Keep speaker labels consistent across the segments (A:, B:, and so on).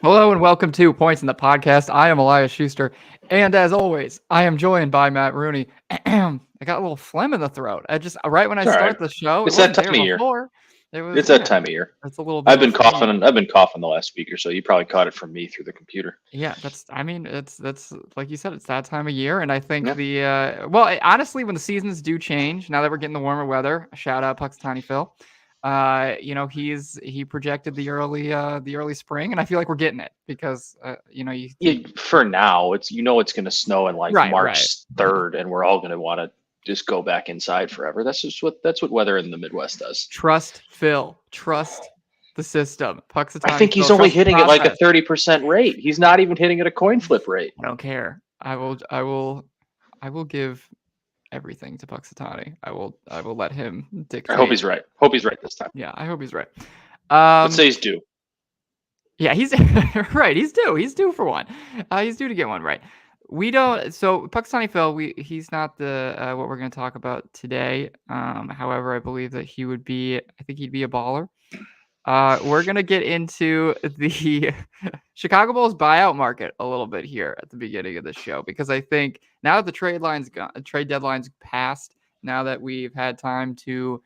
A: Hello and welcome to Points in the Podcast. I am Elias Schuster, and as always, I am joined by Matt Rooney. I got a little phlegm in the throat. I just right when I
B: It's all right.
A: start the show, it
B: It's that
A: wasn't
B: time
A: there
B: of year.
A: before. It was
B: It's that time of year.
A: it's a little bit of a flu.
B: I've been coughing the last week or so. You probably caught it from me through the computer.
A: Yeah, that's like you said, it's that time of year, and I think
B: Yeah.
A: honestly, when the seasons do change, now that we're getting the warmer weather, shout out Puxatani Phil. He projected the early spring, and I feel like we're getting it because
B: Yeah. For now, it's it's going to snow in like
A: right.
B: March 3rd, and we're all going to want to just go back inside forever. That's what weather in the Midwest does.
A: Trust Phil. Trust the system.
B: I
A: Puxatani
B: think
A: Phil.
B: he's only
A: Trust the
B: hitting it like a
A: process.
B: 30% rate. He's not even hitting it a coin flip rate.
A: I don't care. I will give everything to Puxatani. I will let him
B: I hope
A: dictate.
B: he's right. Hope he's right this time.
A: Yeah, I hope he's right.
B: Let's say he's due.
A: Yeah, he's right. He's due. He's due for one. He's due to get one right. We don't. So Puxatani Phil, he's not the what we're going to talk about today. However, I believe that he would be. I think he'd be a baller. We're going to get into the Chicago Bulls buyout market a little bit here at the beginning of the show, because I think now that the trade deadline's passed, now that we've had time to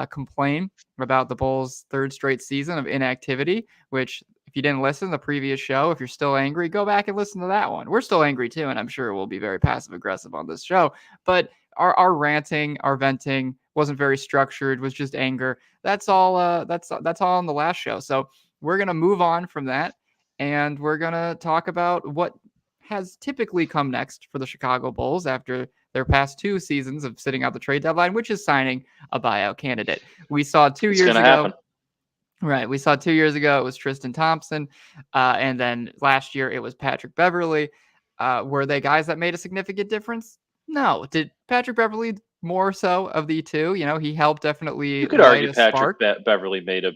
A: complain about the Bulls' third straight season of inactivity, which if you didn't listen to the previous show, if you're still angry, go back and listen to that one. We're still angry too, and I'm sure we'll be very passive aggressive on this show, but our ranting, our venting wasn't very structured, was just anger. That's all that's all on the last show. So we're going to move on from that, and we're going to talk about what has typically come next for the Chicago Bulls after their past two seasons of sitting out the trade deadline, which is signing a buyout candidate. We saw
B: It's
A: 2 years
B: going to
A: ago.
B: happen.
A: Right. We saw 2 years ago it was Tristan Thompson. And then last year it was Patrick Beverley. Were they guys that made a significant difference? No. Did Patrick Beverley more so of the two? He helped definitely
B: You could
A: light
B: argue
A: a
B: Patrick
A: spark.
B: Beverly made I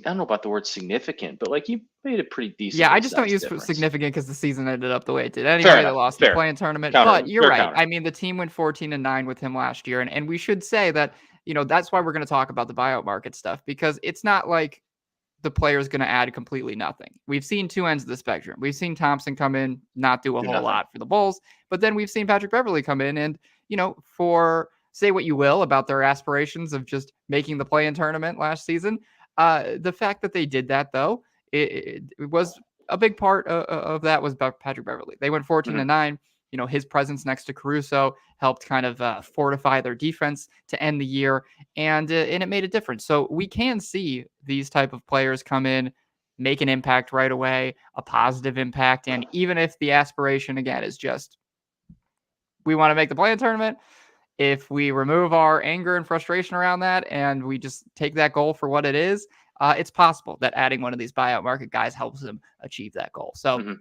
B: don't know about the word significant, but like he made a pretty decent.
A: Yeah, I just don't use
B: difference.
A: significant because the season ended up the way it did. Anyway, they lost the play-in tournament. But you're right.
B: Counter.
A: I mean, the team went 14-9 with him last year, and we should say that that's why we're going to talk about the buyout market stuff, because it's not like the player is going to add completely nothing. We've seen two ends of the spectrum. We've seen Thompson come in, not do a whole lot for the Bulls, but then we've seen Patrick Beverley come in and, for say what you will about their aspirations of just making the play-in tournament last season. The fact that they did that, though, it was a big part of that was about Patrick Beverley. They went 14-9. His presence next to Caruso helped kind of fortify their defense to end the year, and it made a difference. So we can see these type of players come in, make an impact right away, a positive impact, and even if the aspiration, again, is just we want to make the play-in tournament, if we remove our anger and frustration around that and we just take that goal for what it is, it's possible that adding one of these buyout market guys helps them achieve that goal. So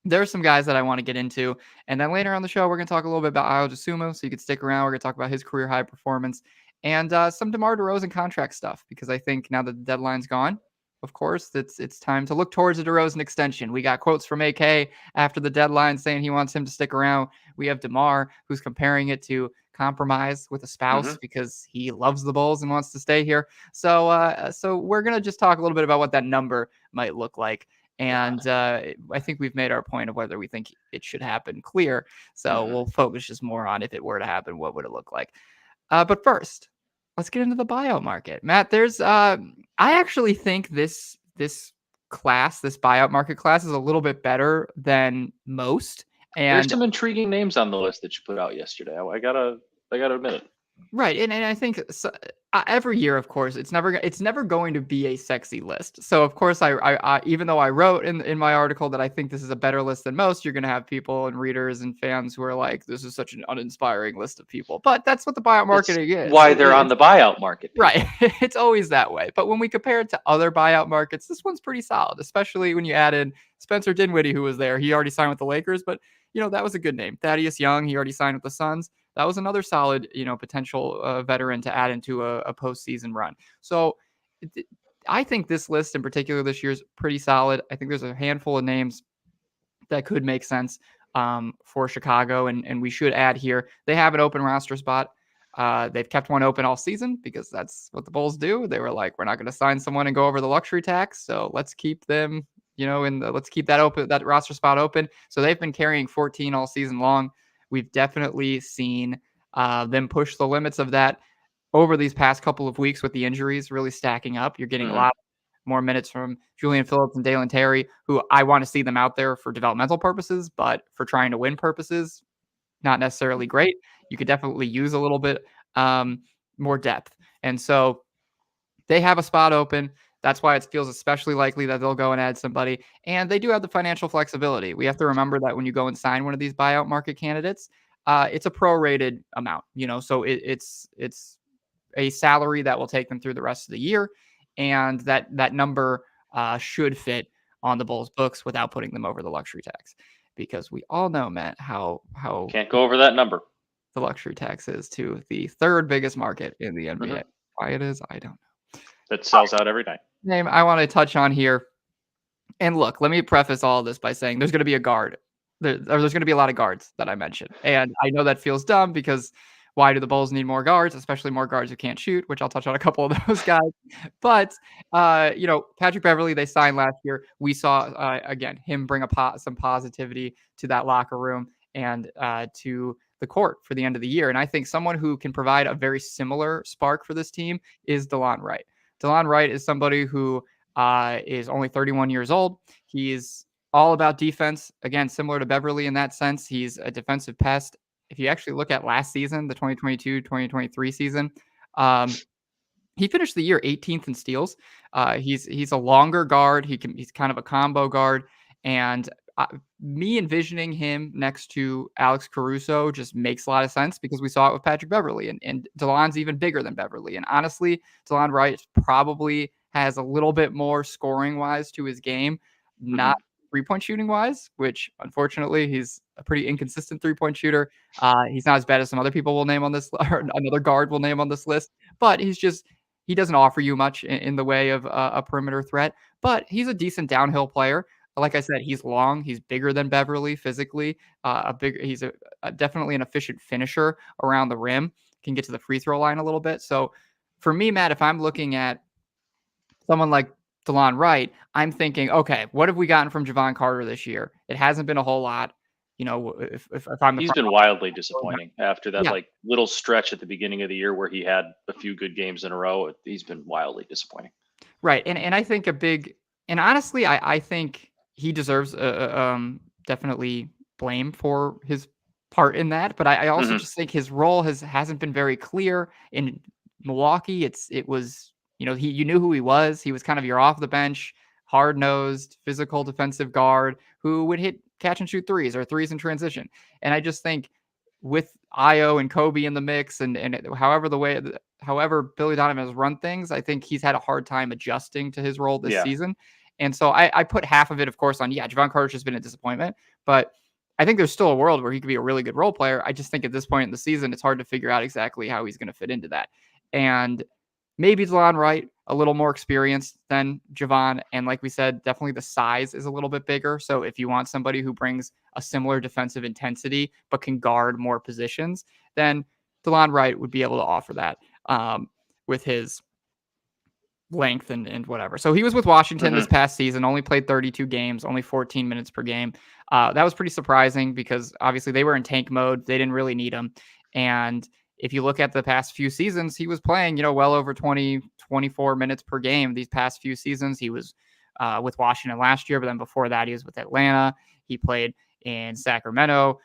A: there's some guys that I want to get into. And then later on the show, we're going to talk a little bit about Ayo Dosunmu, so you can stick around. We're going to talk about his career high performance and some DeMar DeRozan contract stuff, because I think now that the deadline's gone, of course, it's time to look towards a DeRozan extension. We got quotes from AK after the deadline saying he wants him to stick around. We have DeMar, who's comparing it to compromise with a spouse because he loves the Bulls and wants to stay here. So we're going to just talk a little bit about what that number might look like. And I think we've made our point of whether we think it should happen clear. So we'll focus just more on if it were to happen, what would it look like? But first, let's get into the buyout market. Matt, there's I actually think this buyout market class is a little bit better than most. And
B: there's some intriguing names on the list that you put out yesterday. I gotta admit it.
A: Right, and I think every year, of course, it's never going to be a sexy list. So, of course, I even though I wrote in my article that I think this is a better list than most, you're going to have people and readers and fans who are like, this is such an uninspiring list of people. But that's what the buyout marketing is.
B: Why they're on the buyout market.
A: Right, it's always that way. But when we compare it to other buyout markets, this one's pretty solid, especially when you add in Spencer Dinwiddie, who was there. He already signed with the Lakers, but that was a good name. Thaddeus Young, he already signed with the Suns. That was another solid, potential veteran to add into a postseason run. So I think this list in particular this year is pretty solid. I think there's a handful of names that could make sense for Chicago, and we should add here. They have an open roster spot. They've kept one open all season because that's what the Bulls do. They were like, we're not going to sign someone and go over the luxury tax, so let's keep them and let's keep that roster spot open. So they've been carrying 14 all season long. We've definitely seen them push the limits of that over these past couple of weeks with the injuries really stacking up. You're getting a lot more minutes from Julian Phillips and Dalen Terry, who I want to see them out there for developmental purposes, but for trying to win purposes, not necessarily great. You could definitely use a little bit more depth. And so they have a spot open. That's why it feels especially likely that they'll go and add somebody. And they do have the financial flexibility. We have to remember that when you go and sign one of these buyout market candidates, it's a prorated amount, so it's a salary that will take them through the rest of the year, and that number should fit on the Bulls' books without putting them over the luxury tax, because we all know, Matt, how
B: can't go over that number.
A: The luxury tax is to the third biggest market in the NBA. Why it is, I don't know.
B: That sells out every night.
A: Name I want to touch on here, and look, let me preface all of this by saying there's going to be a guard. There's going to be a lot of guards that I mentioned, and I know that feels dumb because why do the Bulls need more guards, especially more guards who can't shoot, which I'll touch on a couple of those guys. But, Patrick Beverley, they signed last year. We saw, again, him bring some positivity to that locker room and to the court for the end of the year. And I think someone who can provide a very similar spark for this team is DeLon Wright. DeLon Wright is somebody who is only 31 years old. He's all about defense. Again, similar to Beverley in that sense. He's a defensive pest. If you actually look at last season, the 2022-2023 season, he finished the year 18th in steals. He's a longer guard. He's kind of a combo guard. And me envisioning him next to Alex Caruso just makes a lot of sense because we saw it with Patrick Beverley. And DeLon's even bigger than Beverley. And honestly, DeLon Wright probably has a little bit more scoring-wise to his game, not three-point shooting wise, which unfortunately he's a pretty inconsistent three-point shooter. He's not as bad as some other people will name on this, or another guard will name on this list, but he doesn't offer you much in the way of a perimeter threat, but he's a decent downhill player. Like I said, he's long, he's bigger than Beverley physically, he's definitely an efficient finisher around the rim, can get to the free throw line a little bit. So for me, Matt, if I'm looking at someone like DeLon Wright, I'm thinking, okay, what have we gotten from Javon Carter this year? It hasn't been a whole lot. If I'm
B: he's been wildly disappointing after that little stretch at the beginning of the year where he had a few good games in a row. He's been wildly disappointing.
A: Right. And I think honestly, I think he deserves definitely blame for his part in that. But I also just think his role hasn't been very clear in Milwaukee. It was, you knew who he was. He was kind of your off the bench, hard-nosed, physical defensive guard who would hit catch and shoot threes or threes in transition. And I just think with Ayo and Kobe in the mix and however Billy Donovan has run things, I think he's had a hard time adjusting to his role this season. And so I put half of it, of course, on, Javon Carter's just been a disappointment, but I think there's still a world where he could be a really good role player. I just think at this point in the season, it's hard to figure out exactly how he's going to fit into that. And maybe DeLon Wright, a little more experienced than Javon. And like we said, definitely the size is a little bit bigger. So if you want somebody who brings a similar defensive intensity, but can guard more positions, then DeLon Wright would be able to offer that with his length and whatever. So he was with Washington this past season, only played 32 games, only 14 minutes per game. That was pretty surprising because obviously they were in tank mode. They didn't really need him. And if you look at the past few seasons, he was playing, well over 20, 24 minutes per game these past few seasons. He was with Washington last year, but then before that, he was with Atlanta. He played in Sacramento.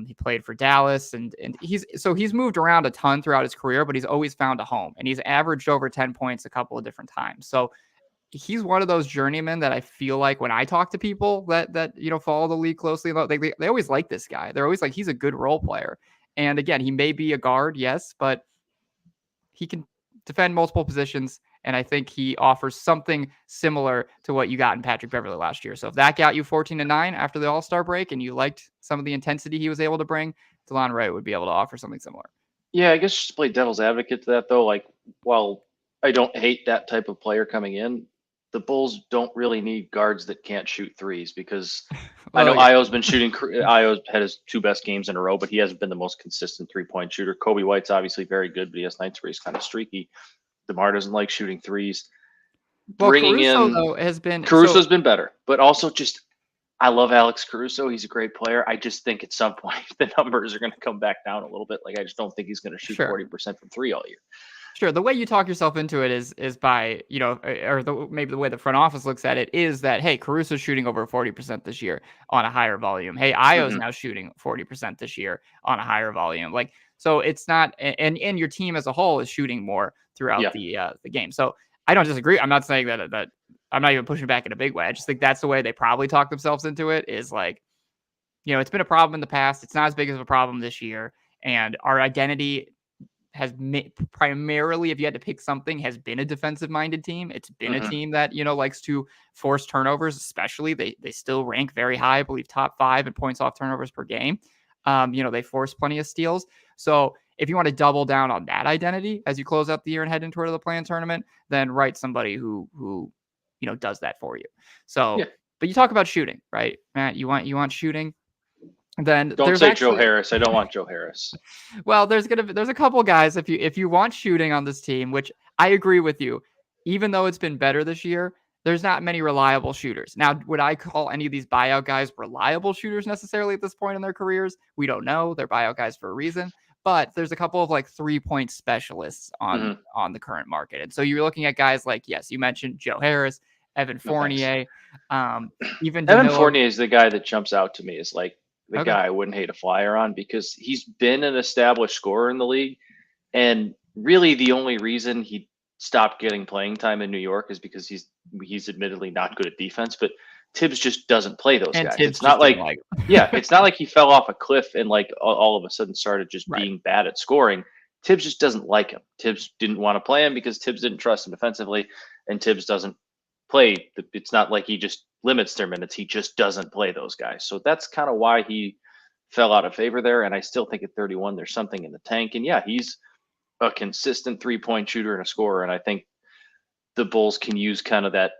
A: He played for Dallas, and he's moved around a ton throughout his career, but he's always found a home, and he's averaged over 10 points a couple of different times. So he's one of those journeymen that I feel like when I talk to people that follow the league closely, they always like this guy. They're always like, he's a good role player. And again, he may be a guard, yes, but he can defend multiple positions. And I think he offers something similar to what you got in Patrick Beverley last year. So if that got you 14-9 after the All-Star break and you liked some of the intensity he was able to bring, DeLon Wright would be able to offer something similar.
B: Yeah, I guess just to play devil's advocate to that, though, like, while I don't hate that type of player coming in, the Bulls don't really need guards that can't shoot threes because I know Ayo's been shooting. Ayo's had his two best games in a row, but he hasn't been the most consistent three-point shooter. Kobe White's obviously very good, but he has nights where he's kind of streaky. DeMar doesn't like shooting threes.
A: Well,
B: bringing
A: Caruso
B: in
A: though has been
B: Caruso's been better, but also just I love Alex Caruso. He's a great player. I just think at some point the numbers are going to come back down a little bit. Like I just don't think he's going to shoot
A: sure.
B: 40% from three all year.
A: Sure. The way you talk yourself into it is by, maybe the way the front office looks at it is that, hey, Caruso's shooting over 40% this year on a higher volume. Hey, Ayo's
B: Hmm.
A: now shooting 40% this year on a higher volume. Like, so it's not, and your team as a whole is shooting more throughout
B: Yeah.
A: the game. So I don't disagree. I'm not saying that I'm not even pushing back in a big way. I just think that's the way they probably talk themselves into it is like, it's been a problem in the past. It's not as big of a problem this year. And our identity has primarily, if you had to pick something, has been a defensive-minded team. It's been a
B: Hmm.
A: team that likes to force turnovers. Especially, they still rank very high. I believe top 5 in points off turnovers per game. They force plenty of steals. So if you want to double down on that identity as you close out the year and head into the play-in tournament, then write somebody who does that for you. So,
B: Yeah.
A: but you talk about shooting, right, Matt? You want shooting. Then
B: Don't
A: there's
B: say Joe
A: actually
B: Harris. I don't want Joe Harris.
A: well, there's a couple guys if you want shooting on this team, which I agree with you. Even though it's been better this year, there's not many reliable shooters. Now, would I call any of these buyout guys reliable shooters necessarily at this point in their careers? We don't know. They're buyout guys for a reason. But there's a couple of like 3-point specialists on
B: Hmm.
A: the current market. And so you're looking at guys like, yes, you mentioned Joe Harris, Evan
B: No thanks.
A: Fournier, even
B: Evan
A: Danilo.
B: Fournier is the guy that jumps out to me as like the
A: Okay.
B: guy I wouldn't hate a flyer on because he's been an established scorer in the league. And really the only reason he stopped getting playing time in New York is because he's admittedly not good at defense, but Tibbs just doesn't play those
A: And
B: guys.
A: Tibbs
B: It's not
A: just didn't
B: like
A: like
B: yeah,
A: him.
B: it's not like he fell off a cliff and like all of a sudden started just
A: Right.
B: being bad at scoring. Tibbs just doesn't like him. Tibbs didn't want to play him because Tibbs didn't trust him defensively, and Tibbs doesn't play. It's not like he just limits their minutes. He just doesn't play those guys. So that's kind of why he fell out of favor there. And I still think at 31, there's something in the tank. And yeah, he's a consistent 3-point shooter and a scorer. And I think the Bulls can use kind of that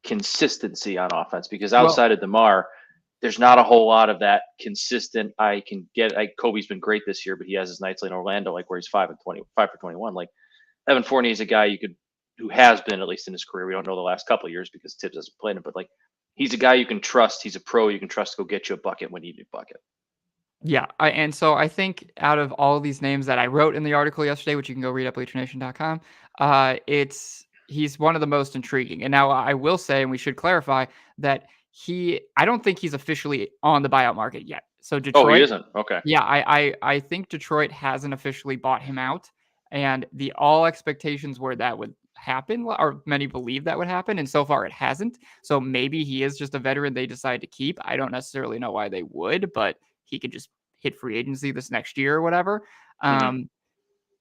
B: consistency on offense because
A: Well,
B: outside of DeMar, there's not a whole lot of that consistent. I can get. Kobe's been great this year, but he has his nights like Orlando, like where he's 5 for 21. Like Evan Fournier is a guy who has been at least in his career. We don't know the last couple of years because Tibbs hasn't played him, but like he's a guy you can trust. He's a pro you can trust to go get you a bucket when you need a bucket.
A: yeah, and so I think out of all of these names that I wrote in the article yesterday, which you can go read at bleachernation.com, he's one of the most intriguing. And now I will say, and we should clarify that I don't think he's officially on the buyout market yet. So
B: Oh, he
A: Detroit,
B: isn't. Okay.
A: yeah, I think Detroit hasn't officially bought him out, and all expectations were that would happen, or many believe that would happen, and so far it hasn't. So maybe he is just a veteran they decide to keep. I don't necessarily know why they would, but he could just hit free agency this next year or whatever.
B: Hmm.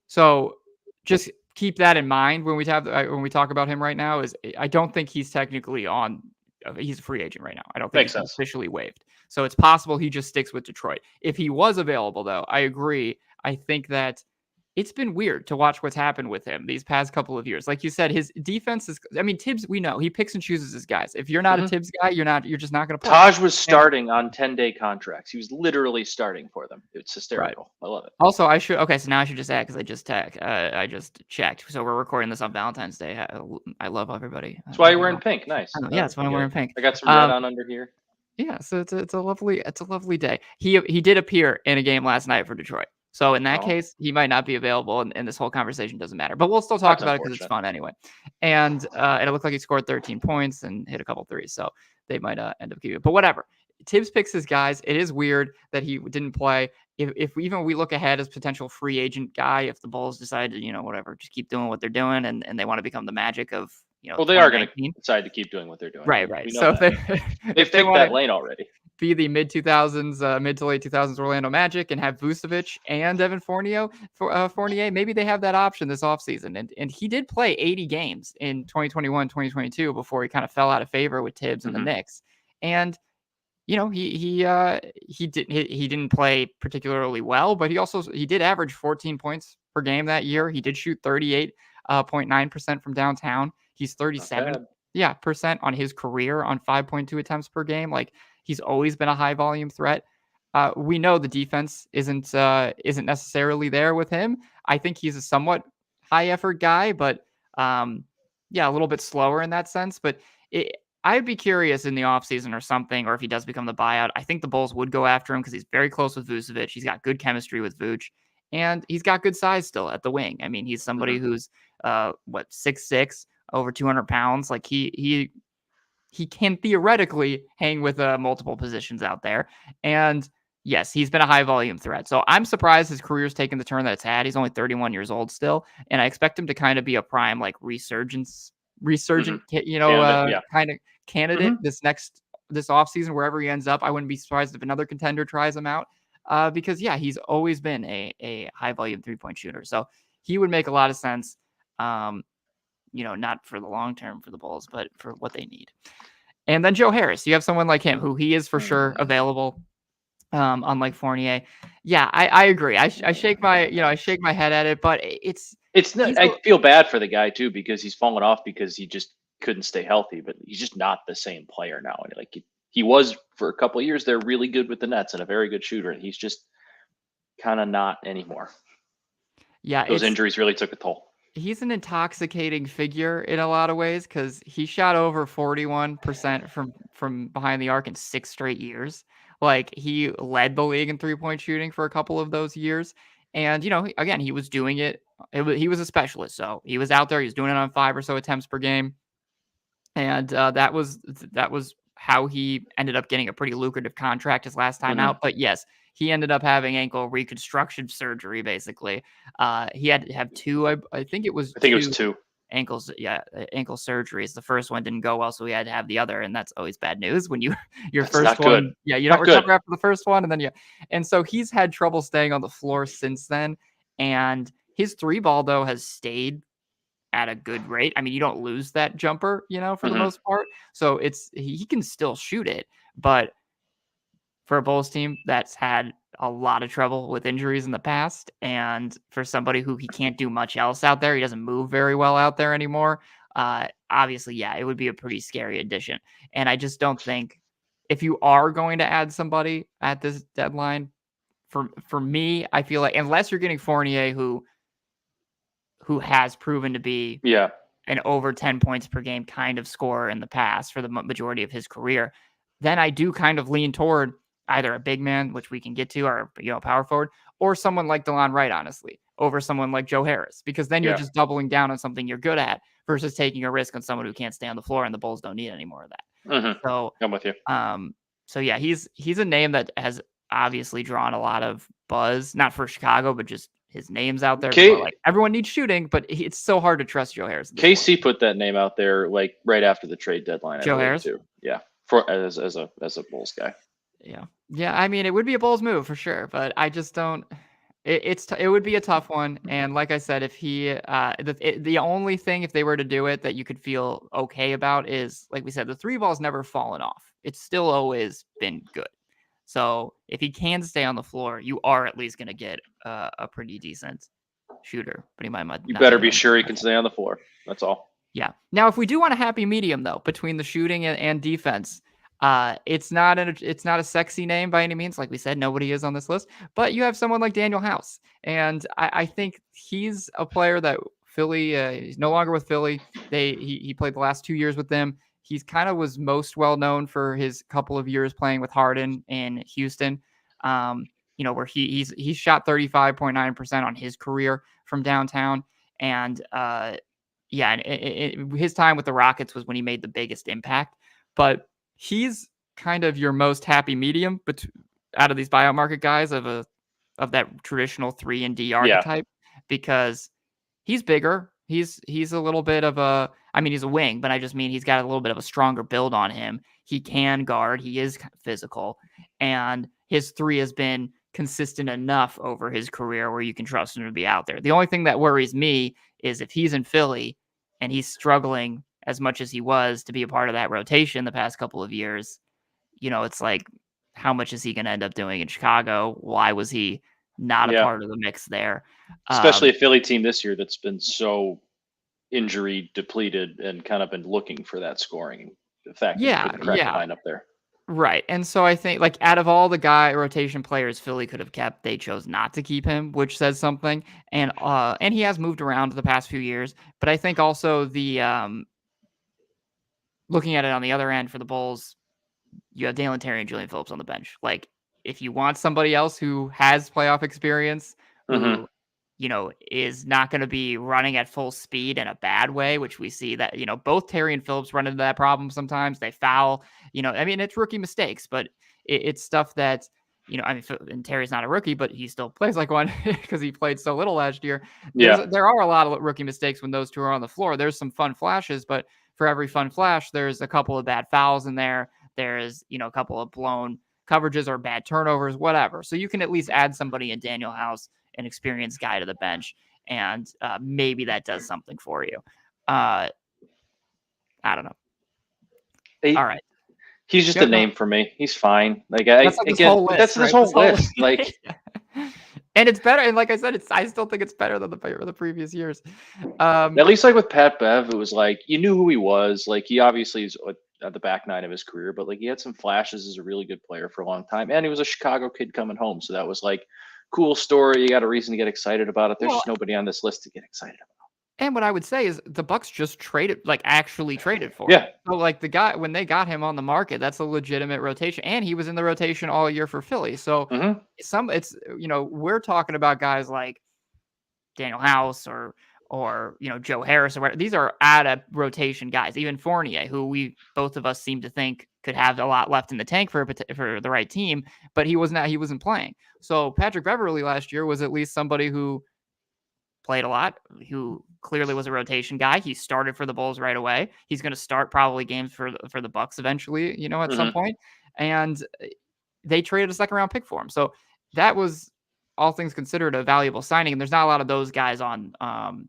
A: So just keep that in mind when we talk about him right now. Is I don't think he's technically on. He's a free agent right now. I don't think
B: Makes
A: he's been
B: sense.
A: officially waived. So it's possible he just sticks with Detroit. If he was available, though, I agree. I think that it's been weird to watch what's happened with him these past couple of years. Like you said, his defense is. I mean, Tibbs. We know he picks and chooses his guys. If you're not a
B: Hmm.
A: Tibbs guy, you're just not going to play.
B: Taj was
A: And
B: starting on 10-day contracts. He was literally starting for them. It's
A: right.
B: hysterical. I love it.
A: Also, so now I should just add because I just checked. So we're recording this on Valentine's Day. I love everybody.
B: That's why you're wearing pink. Nice.
A: Yeah, that's why
B: I
A: I'm
B: get
A: wearing
B: it.
A: pink.
B: I got some red on under here.
A: Yeah, so it's a lovely day. He did appear in a game last night for Detroit. So in that
B: Oh,
A: case, he might not be available, and this whole conversation doesn't matter. But we'll still talk
B: that's
A: about it because it's
B: unfortunate.
A: fun anyway. And it looked like he scored 13 points and hit a couple threes, so they might end up keeping it. But whatever. Tibbs picks his guys. It is weird that he didn't play. If we look ahead as potential free agent guy, if the Bulls decide to whatever, just keep doing what they're doing, and they want to become the Magic of
B: Well, they are going to
A: 2019.
B: decide to keep doing what they're doing.
A: Right.
B: We know
A: So if
B: that.
A: they
B: They've
A: if they
B: picked
A: want
B: that
A: to
B: lane already.
A: be the mid 2000s, mid to late 2000s Orlando Magic and have Vucevic and Evan Fournier, maybe they have that option this offseason. And he did play 80 games in 2021, 2022 before he kind of fell out of favor with Tibbs and the
B: Hmm.
A: Knicks. And he didn't play particularly well, but he did average 14 points per game that year. He did shoot 38.9% from downtown. He's
B: Not
A: 37
B: bad.
A: percent on his career on 5.2 attempts per game. Like he's always been a high volume threat. We know the defense isn't necessarily there with him. I think he's a somewhat high effort guy, but a little bit slower in that sense. But I'd be curious in the offseason or something, or if he does become the buyout. I think the Bulls would go after him because he's very close with Vucevic. He's got good chemistry with Vooch, and he's got good size still at the wing. I mean, he's somebody who's 6'6", over 200 pounds. Like he can theoretically hang with multiple positions out there. And yes, he's been a high volume threat. So I'm surprised his career's taken the turn that it's had. He's only 31 years old still. And I expect him to kind of be a prime, like resurgent,
B: Candidate,
A: kind of candidate this offseason, wherever he ends up. I wouldn't be surprised if another contender tries him out. Because he's always been a high volume 3-point shooter. So he would make a lot of sense. Not for the long term for the Bulls, but for what they need. And then Joe Harris, you have someone like him who he is for sure available. Unlike Fournier. Yeah, I agree. I shake my head at it, but it's
B: not, I feel bad for the guy too, because he's fallen off because he just couldn't stay healthy, but he's just not the same player now. And like he was for a couple of years, they're really good with the Nets and a very good shooter. And he's just kind of not anymore.
A: Yeah.
B: Those injuries really took a toll.
A: He's an intoxicating figure in a lot of ways because he shot over 41% from behind the arc in 6 straight years. Like, he led the league in 3-point shooting for a couple of those years. And, again, he was doing it. He was a specialist. So he was out there. He was doing it on 5 or so attempts per game. And that was how he ended up getting a pretty lucrative contract his last time out. But yes, he ended up having ankle reconstruction surgery, basically. He had to have 2, I think it was
B: 2
A: ankles. Yeah, ankle surgeries. The first one didn't go well, so he had to have the other, and that's always bad news when your
B: that's
A: first one.
B: Good.
A: Yeah, you don't recover after the first one, and then and so he's had trouble staying on the floor since then. And his 3-ball though has stayed at a good rate. I mean, you don't lose that jumper, for the most part. So he can still shoot it, but for a Bulls team that's had a lot of trouble with injuries in the past, and for somebody who he can't do much else out there, he doesn't move very well out there anymore. Obviously, it would be a pretty scary addition. And I just don't think if you are going to add somebody at this deadline, for me, I feel like unless you're getting Fournier, who has proven to be an over 10 points per game kind of scorer in the past for the majority of his career, then I do kind of lean toward either a big man, which we can get to, or power forward, or someone like DeLon Wright, honestly, over someone like Joe Harris, because then you're just doubling down on something you're good at versus taking a risk on someone who can't stay on the floor, and the Bulls don't need any more of that. So
B: I'm with you.
A: So yeah, he's a name that has obviously drawn a lot of buzz, not for Chicago, but just his name's out there. Like, everyone needs shooting, but it's so hard to trust Joe Harris.
B: KC put that name out there like right after the trade deadline.
A: Joe Harris
B: too. Yeah, for as a Bulls guy.
A: Yeah. I mean, it would be a Bulls move for sure, but I just don't. It would be a tough one. And like I said, if he the only thing, if they were to do it, that you could feel okay about is, like we said, the 3-ball's never fallen off. It's still always been good. So if he can stay on the floor, you are at least going to get a pretty decent shooter. But he might not.
B: You better be sure he can stay on the floor. That's all.
A: Yeah. Now, if we do want a happy medium, though, between the shooting and defense, it's not a sexy name by any means. Like we said, nobody is on this list. But you have someone like Daniel House, and I think he's a player that Philly. He's no longer with Philly. He played the last 2 years with them. He's kind of was most well known for his couple of years playing with Harden in Houston, where he's shot 35.9% on his career from downtown. And his time with the Rockets was when he made the biggest impact. But he's kind of your most happy medium out of these buyout market guys of that traditional 3 and D archetype, because he's bigger. He's a little bit of he's a wing, but I just mean he's got a little bit of a stronger build on him. He can guard. He is physical, and his 3 has been consistent enough over his career where you can trust him to be out there. The only thing that worries me is if he's in Philly and he's struggling as much as he was to be a part of that rotation the past couple of years, it's like, how much is he going to end up doing in Chicago? Why was he not a part of the mix there?
B: Especially a Philly team this year that's been so injury depleted and kind of been looking for that scoring. The fact that you put the lineup there.
A: Right. And so I think like out of all the guy rotation players Philly could have kept, they chose not to keep him, which says something. And he has moved around the past few years. But I think also the looking at it on the other end for the Bulls, you have Dalen Terry and Julian Phillips on the bench. Like, if you want somebody else who has playoff experience,
B: Hmm.
A: who, is not going to be running at full speed in a bad way, which we see that, both Terry and Phillips run into that problem sometimes. They foul, I mean, it's rookie mistakes, but it's stuff that, I mean, and Terry's not a rookie, but he still plays like one because he played so little last year.
B: Yeah.
A: There are a lot of rookie mistakes when those two are on the floor. There's some fun flashes, but for every fun flash, there's a couple of bad fouls in there. There's, a couple of blown coverages or bad turnovers, whatever. So you can at least add somebody in Daniel House, an experienced guy, to the bench, and maybe that does something for you. I don't know. All right.
B: He's just a name for me. He's fine. Like
A: that's like this whole list,
B: that's
A: right?
B: this whole list. Like,
A: and it's better. And like I said, I still think it's better than the previous years.
B: At least like with Pat Bev, it was like you knew who he was. Like he obviously is at the back nine of his career, but like he had some flashes as a really good player for a long time, and he was a Chicago kid coming home. So that was like cool story. You got a reason to get excited about it. There's just nobody on this list to get excited about.
A: And what I would say is the Bucks just actually traded for him.
B: Yeah.
A: So like the guy, when they got him on the market, that's a legitimate rotation, and he was in the rotation all year for Philly. So we're talking about guys like Daniel House or Joe Harris or whatever. These are out of rotation guys. Even Fournier, who both of us seem to think could have a lot left in the tank for the right team, but he wasn't playing. So Patrick Beverley last year was at least somebody who played a lot, who clearly was a rotation guy. He started for the Bulls right away. He's going to start probably games for the Bucks eventually, at some point. And they traded a second round pick for him. So that was, all things considered, a valuable signing. And there's not a lot of those guys on, on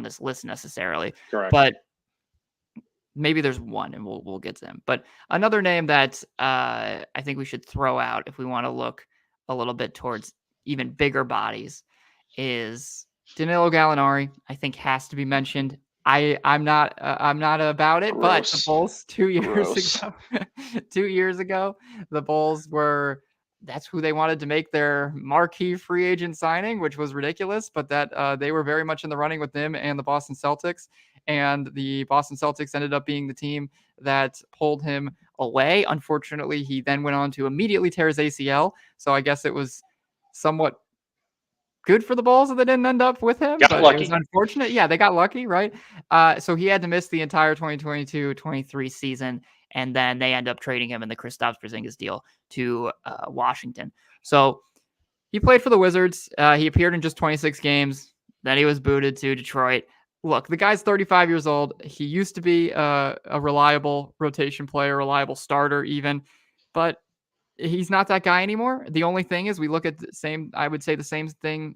A: this list necessarily.
B: Correct.
A: But maybe there's one, and we'll get to him. But another name that I think we should throw out if we want to look a little bit towards even bigger bodies is Danilo Gallinari. I think has to be mentioned. I'm not about it, but the Bulls 2 years ago, the Bulls that's who they wanted to make their marquee free agent signing, which was ridiculous, but that they were very much in the running with them and the Boston Celtics. And the Boston Celtics ended up being the team that pulled him away. Unfortunately, he then went on to immediately tear his ACL. So I guess it was somewhat good for the Bulls that they didn't end up with him.
B: Got lucky.
A: It was unfortunate. Yeah, they got lucky, right? So he had to miss the entire 2022-23 season, and then they end up trading him in the Kristaps Porzingis deal to Washington. So he played for the Wizards. He appeared in just 26 games. Then he was booted to Detroit. Look, the guy's 35 years old. He used to be a reliable rotation player, reliable starter even, but he's not that guy anymore. The only thing is we look at I would say the same thing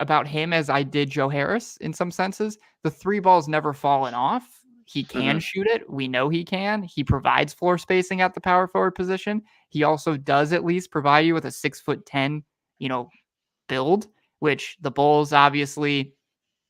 A: about him as I did Joe Harris in some senses. The three ball's never fallen off. He can shoot it. We know he can. He provides floor spacing at the power forward position. He also does at least provide you with a 6'10", build, which the Bulls obviously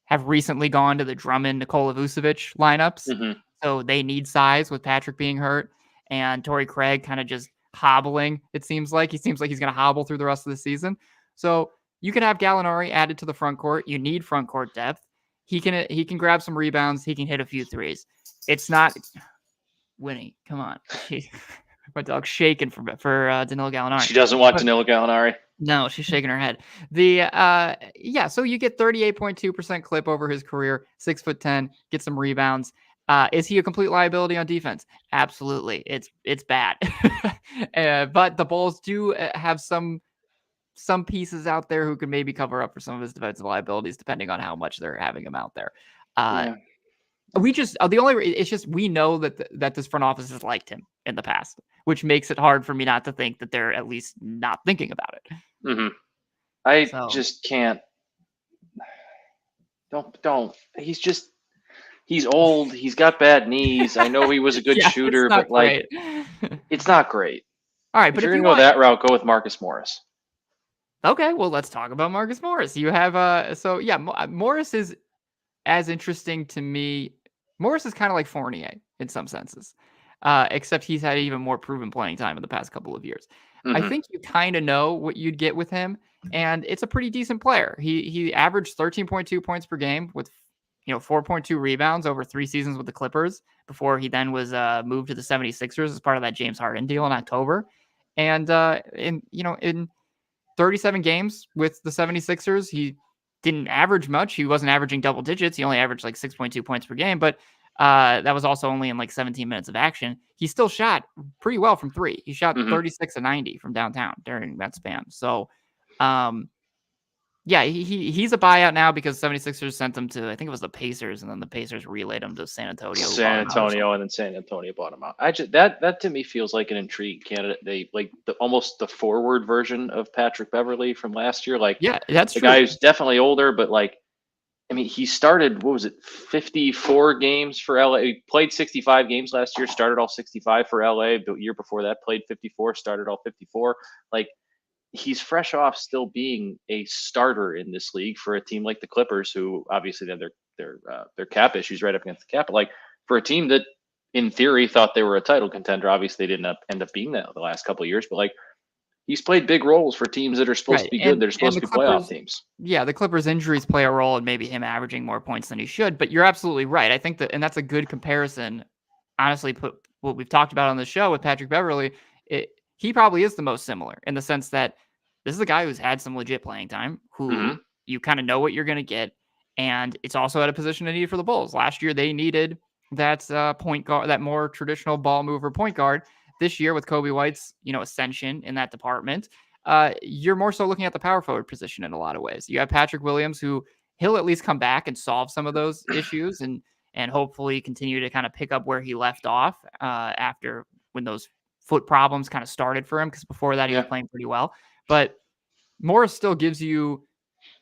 A: have recently gone to the Drummond, Nikola Vucevic lineups. So they need size with Patrick being hurt and Torrey Craig kind of just hobbling. He seems like he's going to hobble through the rest of the season. So you can have Gallinari added to the front court. You need front court depth. He can grab some rebounds. He can hit a few threes. It's not Winnie. Come on. My dog's shaking for Danilo Gallinari.
B: She doesn't want Danilo Gallinari.
A: No, she's shaking her head. So you get 38.2% clip over his career, 6'10", get some rebounds. Is he a complete liability on defense? Absolutely. It's bad. But the Bulls do have some pieces out there who could maybe cover up for some of his defensive liabilities, depending on how much they're having him out there. It's just we know that this front office has liked him in the past, which makes it hard for me not to think that they're at least not thinking about it.
B: Just can't. Don't. He's old. He's got bad knees. I know he was a good shooter, but like, it's not great.
A: All right, but
B: if you're gonna go that route, go with Marcus Morris.
A: Okay, well, let's talk about Marcus Morris. You have Morris is as interesting to me. Morris is kind of like Fournier in some senses. except he's had even more proven playing time in the past couple of years. I
B: Mm-hmm.
A: think you kind of know what you'd get with him, and it's a pretty decent player. He averaged 13.2 points per game with 4.2 rebounds over 3 seasons with the Clippers before he then was moved to the 76ers as part of that James Harden deal in October. And in 37 games with the 76ers, he didn't average much. He wasn't averaging double digits. He only averaged like 6.2 points per game, but that was also only in like 17 minutes of action. He still shot pretty well from three. He shot
B: Mm-hmm.
A: 36 and 90 from downtown during that span. So, yeah, he's a buyout now because 76ers sent him to, I think it was the Pacers, and then the Pacers relayed him to San Antonio.
B: And then San Antonio bought him out. That to me feels like an intrigue candidate. They like almost the forward version of Patrick Beverley from last year. Like,
A: yeah, that's
B: the
A: true.
B: guy who's definitely older, but like, I mean, he started, 54 games for LA. He played 65 games last year, started all 65 for LA. The year before that, played 54, started all 54. Like, he's fresh off still being a starter in this league for a team like the Clippers, who obviously have their cap issues right up against the cap. But like, for a team that in theory thought they were a title contender, obviously they didn't end up being that the last couple of years. But like, he's played big roles for teams that are supposed to be good. They're supposed to be playoff teams.
A: Yeah, the Clippers' injuries play a role in maybe him averaging more points than he should. But you're absolutely right. I think that, and that's a good comparison. Honestly, put what we've talked about on the show with Patrick Beverley, he probably is the most similar in the sense that this is a guy who's had some legit playing time, who you kind of know what you're going to get, and it's also at a position of need for the Bulls. Last year, they needed that point guard, that more traditional ball mover point guard. This year, with Kobe White's ascension in that department, you're more so looking at the power forward position in a lot of ways. You have Patrick Williams, who he'll at least come back and solve some of those issues, and hopefully continue to kind of pick up where he left off after when those foot problems kind of started for him, because before that he was playing pretty well. But Morris still gives you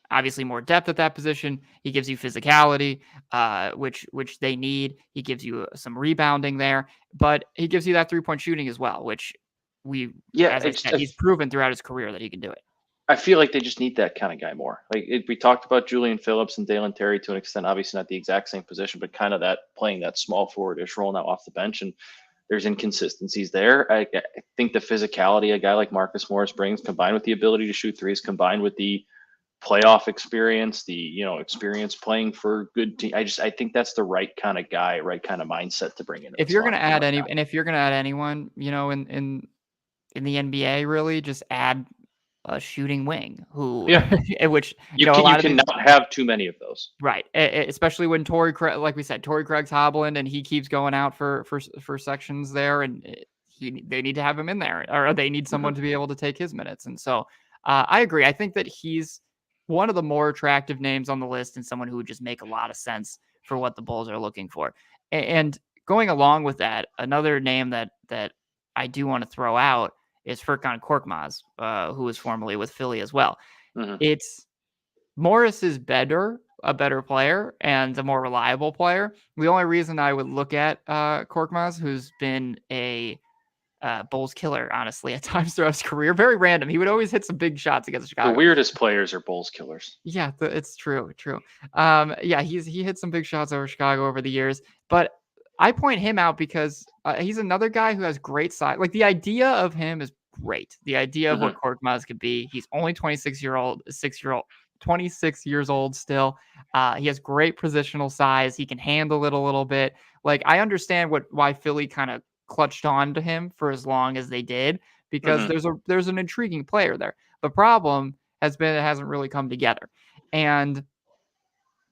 A: obviously more depth at that position. He gives you physicality, which they need. He gives you some rebounding there, but he gives you that 3-point shooting as well, which as I said, he's proven throughout his career that he can do it.
B: I feel like they just need that kind of guy more. Like, we talked about Julian Phillips and Dalen Terry to an extent, obviously not the exact same position, but kind of that playing that small forward-ish role now off the bench. And there's inconsistencies there. I think the physicality a guy like Marcus Morris brings, combined with the ability to shoot threes, combined with the playoff experience, the experience playing for good team. I think that's the right kind of guy, right kind of mindset to bring in.
A: If you're going to add if you're going to add anyone, in the NBA, really just add a shooting wing which
B: you cannot have too many of those,
A: right? Especially when like we said, Torrey Craig's hobbling and he keeps going out for sections there, and they need to have him in there, or they need someone to be able to take his minutes. And so I agree. I think that he's one of the more attractive names on the list, and someone who would just make a lot of sense for what the Bulls are looking for. And going along with that, another name that I do want to throw out is Furkan Korkmaz, who was formerly with Philly as well. It's Morris is a better player and a more reliable player. The only reason I would look at Korkmaz, who's been a Bulls killer, honestly, at times throughout his career, very random. He would always hit some big shots against Chicago.
B: The weirdest players are Bulls killers.
A: Yeah, it's true. He hit some big shots over Chicago over the years, but I point him out because he's another guy who has great size. Like, the idea of him is great. The idea of what Korkmaz could be. He's only 26 years old still. He has great positional size. He can handle it a little bit. Like, I understand why Philly kind of clutched on to him for as long as they did, because there's an intriguing player there. The problem has been it hasn't really come together, and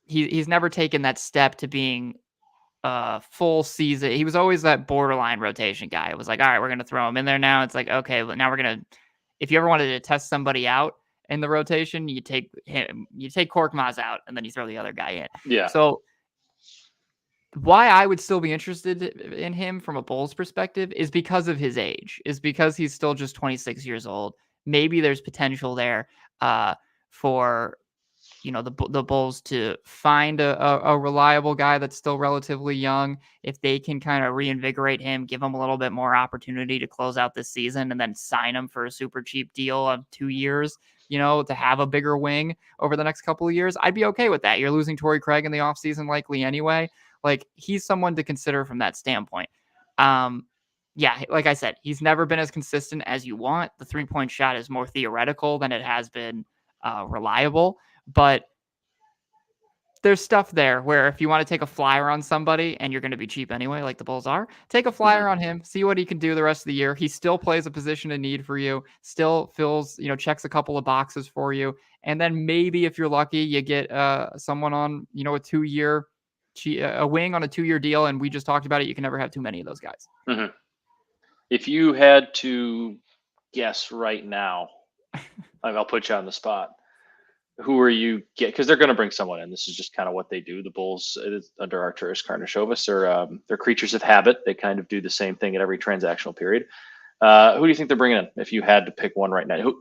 A: he's never taken that step to being full season. He was always that borderline rotation guy. It was like, all right, we're going to throw him in there now. It's like, okay, but now if you ever wanted to test somebody out in the rotation, you take Korkmaz out and then you throw the other guy in.
B: Yeah.
A: So why I would still be interested in him from a Bulls perspective is because of his age, is because he's still just 26 years old. Maybe there's potential there for the Bulls to find a reliable guy that's still relatively young. If they can kind of reinvigorate him, give him a little bit more opportunity to close out this season, and then sign him for a super cheap deal of 2 years, to have a bigger wing over the next couple of years, I'd be okay with that. You're losing Torrey Craig in the offseason likely anyway. Like, he's someone to consider from that standpoint. yeah, like I said, he's never been as consistent as you want. The 3-point shot is more theoretical than it has been reliable, but there's stuff there where if you want to take a flyer on somebody and you're going to be cheap anyway, like the Bulls are, take a
B: Mhm.
A: flyer on him, see what he can do the rest of the year. He still plays a position of need for you, still fills, checks a couple of boxes for you. And then maybe if you're lucky, you get someone on, a 2-year, a wing on a 2-year deal. And we just talked about it. You can never have too many of those guys.
B: Mhm. If you had to guess right now, I'll put you on the spot. Who are you get? Because they're going to bring someone in. This is just kind of what they do. The Bulls under Arturas Karnisovas they're creatures of habit. They kind of do the same thing at every transactional period. Who do you think they're bringing in? If you had to pick one right now,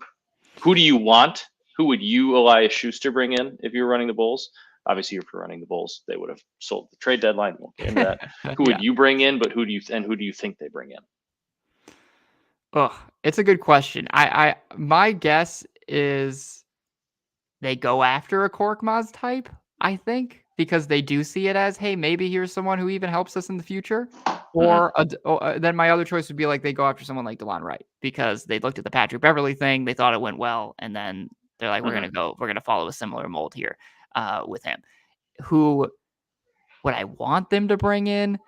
B: who do you want? Who would you, Elias Schuster, bring in if you were running the Bulls? Obviously, if you're running the Bulls, they would have sold the trade deadline. Won't get into that. Who would you bring in? But who do you think they bring in?
A: Oh, it's a good question. My guess is they go after a Korkmaz type, I think, because they do see it as, hey, maybe here's someone who even helps us in the future. Or then my other choice would be like they go after someone like DeLon Wright because they looked at the Patrick Beverley thing, they thought it went well, and then they're like, we're gonna follow a similar mold here with him. Who would I want them to bring in?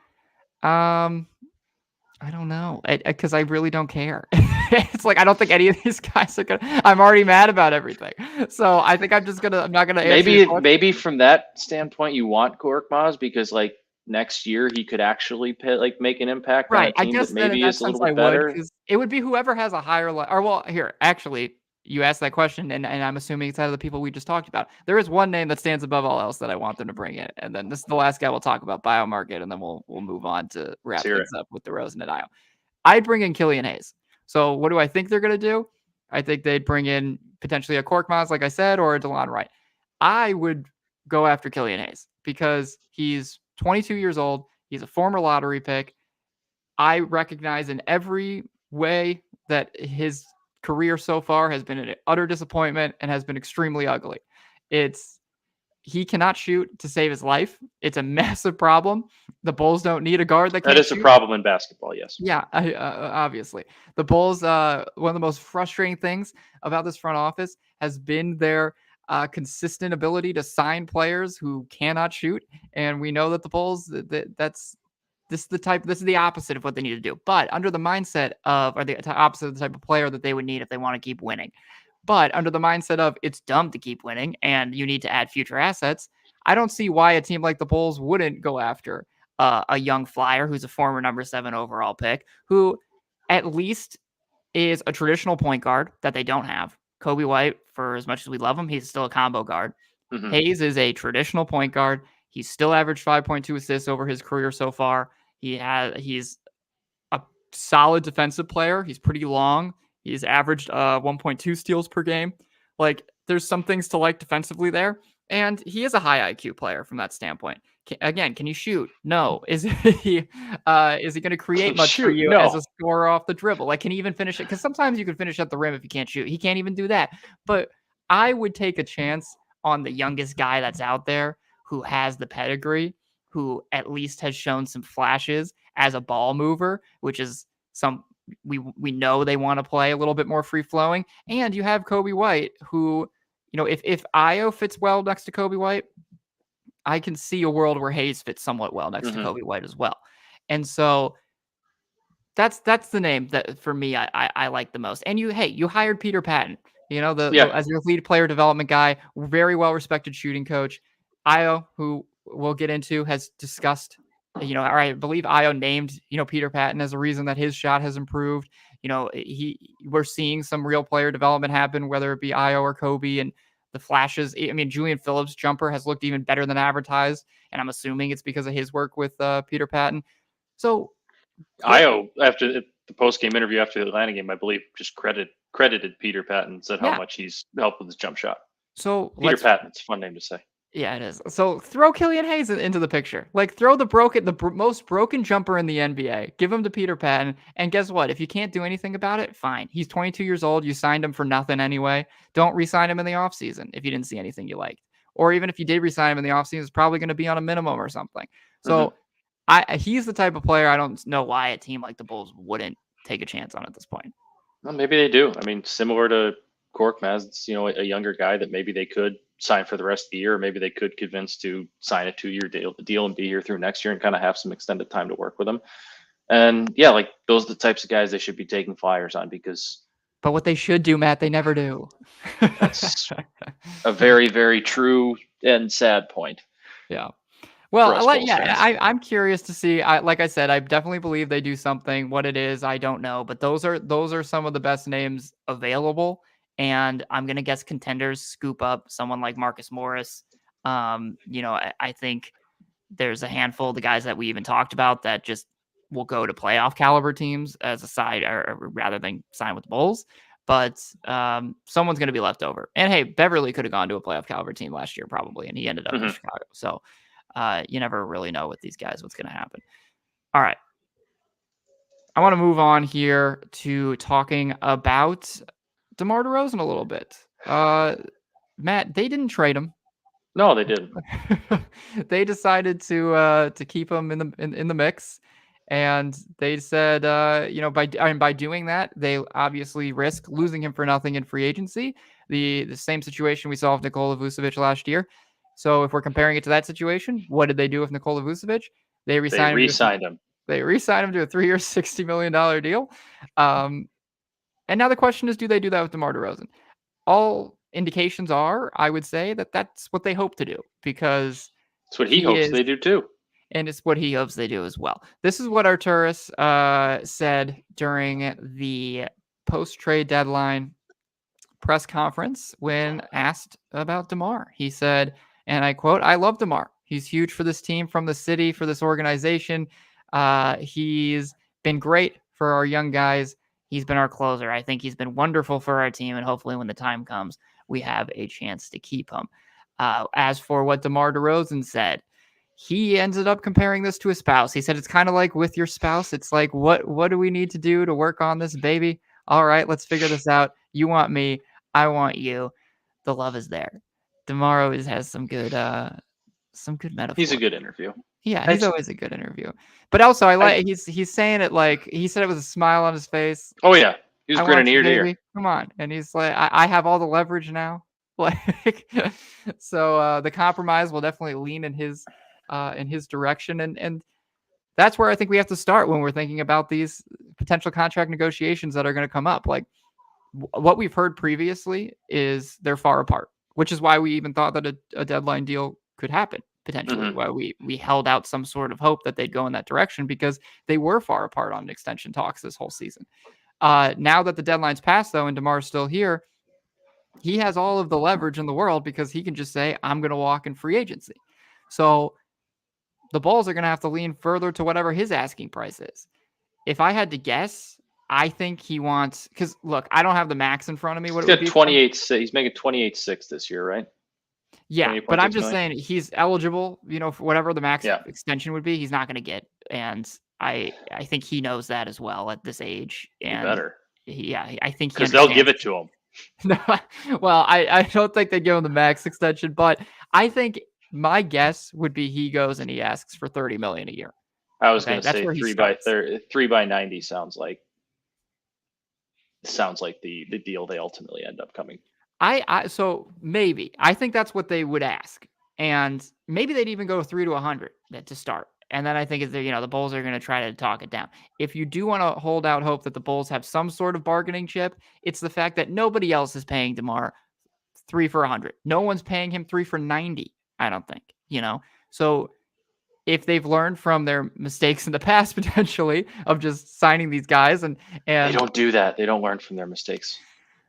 A: I don't know, because I really don't care. It's like I don't think any of these guys are gonna. I'm already mad about everything, so I think I'm not gonna answer your question.
B: Maybe from that standpoint, you want Korkmaz because like next year he could actually make an impact on a
A: Right. I
B: team
A: guess
B: that
A: then in
B: maybe
A: that
B: is a
A: sense
B: little
A: I
B: bit
A: would,
B: better.
A: because it would be whoever has a higher or well, here, actually, you asked that question and I'm assuming it's out of the people we just talked about. There is one name that stands above all else that I want them to bring in. And then this is the last guy we'll talk about, Buyout market, and then we'll move on to
B: Let's
A: wrap
B: hear it.
A: things up with DeRozan and Ayo. I'd bring in Killian Hayes. So what do I think they're gonna do? I think they'd bring in potentially a Korkmaz, like I said, or a DeLon Wright. I would go after Killian Hayes because he's 22 years old. He's a former lottery pick. I recognize in every way that his career so far has been an utter disappointment and has been extremely ugly. He cannot shoot to save his life. It's a massive problem. The Bulls don't need a guard that
B: That
A: can't
B: is a
A: shoot.
B: problem in basketball, yes.
A: Yeah, obviously. The Bulls, one of the most frustrating things about this front office has been their consistent ability to sign players who cannot shoot. And we know that the Bulls, this is the opposite of what they need to do. But under the mindset of, or the opposite of the type of player that they would need if they want to keep winning. But under the mindset of it's dumb to keep winning and you need to add future assets, I don't see why a team like the Bulls wouldn't go after a young flyer who's a former number 7 overall pick, who at least is a traditional point guard that they don't have. Kobe White, for as much as we love him, he's still a combo guard.
B: Mm-hmm.
A: Hayes is a traditional point guard. He's still averaged 5.2 assists over his career so far. He's a solid defensive player. He's pretty long. He's averaged 1.2 steals per game. Like, there's some things to like defensively there. And he is a high IQ player from that standpoint. Can you shoot? No. Is he going to create much for you as a scorer off the dribble? Like, can he even finish it? Because sometimes you can finish at the rim if you can't shoot. He can't even do that. But I would take a chance on the youngest guy that's out there who has the pedigree, who at least has shown some flashes as a ball mover, which is we know they want to play a little bit more free flowing. And you have Kobe White, who, if Ayo fits well next to Kobe White, I can see a world where Hayes fits somewhat well next to Kobe White as well. And so that's the name that for me I like the most. And you hired Peter Patton, as your lead player development guy, very well respected shooting coach. Ayo, who we'll get into, has discussed, or I believe Ayo named, Peter Patton as a reason that his shot has improved. We're seeing some real player development happen, whether it be Ayo or Kobe, and the flashes. I mean, Julian Phillips' jumper has looked even better than advertised, and I'm assuming it's because of his work with Peter Patton. So
B: Ayo, after the post-game interview after the Atlanta game, I believe just credited Peter Patton, said how much he's helped with his jump shot.
A: So
B: Peter Patton, it's a fun name to say.
A: Yeah, it is. So throw Killian Hayes into the picture. Like, throw the most broken jumper in the NBA. Give him to Peter Patton. And guess what? If you can't do anything about it, fine. He's 22 years old. You signed him for nothing anyway. Don't re-sign him in the offseason if you didn't see anything you liked. Or even if you did re-sign him in the offseason, it's probably going to be on a minimum or something. So He's the type of player I don't know why a team like the Bulls wouldn't take a chance on at this point.
B: Well, maybe they do. I mean, similar to Korkmaz, it's, a younger guy that maybe they could sign for the rest of the year, or maybe they could convince to sign a 2-year deal and be here through next year and kind of have some extended time to work with him. And yeah, like those are the types of guys they should be taking flyers on because.
A: But what they should do, Matt, they never do.
B: That's a very, very true and sad point.
A: Yeah. Well, I'm curious to see. Like I said, I definitely believe they do something. What it is, I don't know. But those are some of the best names available, and I'm gonna guess contenders scoop up someone like Marcus Morris. I think there's a handful of the guys that we even talked about that just will go to playoff caliber teams as a side, or rather than sign with the Bulls. But someone's going to be left over. And hey, Beverly could have gone to a playoff caliber team last year probably, and he ended up in Chicago. So you never really know with these guys what's going to happen. All right. I want to move on here to talking about DeMar DeRozan a little bit. Matt, they didn't trade him.
B: No, they didn't.
A: They decided to keep him in the mix. And they said, by doing that, they obviously risk losing him for nothing in free agency. The same situation we saw with Nikola Vucevic last year. So if we're comparing it to that situation, what did they do with Nikola Vucevic? They re-signed him. They re-signed him to a 3-year, $60 million deal. And now the question is, do they do that with DeMar DeRozan? All indications are, I would say, that that's what they hope to do, because
B: it's what he hopes they do too.
A: And it's what he hopes they do as well. This is what Arturas said during the post-trade deadline press conference when asked about DeMar. He said, and I quote, "I love DeMar. He's huge for this team, from the city, for this organization. He's been great for our young guys. He's been our closer. I think he's been wonderful for our team, and hopefully when the time comes, we have a chance to keep him." As for what DeMar DeRozan said, he ended up comparing this to a spouse. He said, it's kind of like with your spouse. It's like, what do we need to do to work on this, baby? All right, let's figure this out. You want me. I want you. The love is there. DeMar has some good metaphors.
B: He's a good interview.
A: Yeah, he's always a good interview. But also, he's saying it like, he said it with a smile on his face.
B: Oh, yeah. He was grinning ear to ear.
A: Come on. And he's like, I have all the leverage now. Like, so the compromise will definitely lean in his direction. And that's where I think we have to start when we're thinking about these potential contract negotiations that are going to come up. Like, what we've heard previously is they're far apart, which is why we even thought that a deadline deal could happen potentially. Why we held out some sort of hope that they'd go in that direction, because they were far apart on extension talks this whole season. Now that the deadline's passed, though, and DeMar's still here, he has all of the leverage in the world, because he can just say, I'm going to walk in free agency. So the Bulls are going to have to lean further to whatever his asking price is. If I had to guess, I think he wants, because look, I don't have the max in front of me.
B: He's got 28. He's making 28.6 this year, right?
A: Yeah, but I'm just saying he's eligible, for whatever the max extension would be. He's not going to get, and I think he knows that as well at this age. And
B: better.
A: I think
B: because they'll give it to him.
A: Well, I don't think they give him the max extension, but I think my guess would be he goes and he asks for $30 million a year.
B: I was going to say 3 by 90 sounds like the deal they ultimately end up coming.
A: So maybe I think that's what they would ask, and maybe they'd even go 3 to 100 to start. And then I think the Bulls are going to try to talk it down. If you do want to hold out hope that the Bulls have some sort of bargaining chip, it's the fact that nobody else is paying DeMar 3 for 100. No one's paying him 3 for 90. I don't think, So if they've learned from their mistakes in the past, potentially, of just signing these guys, and
B: they don't do that. They don't learn from their mistakes.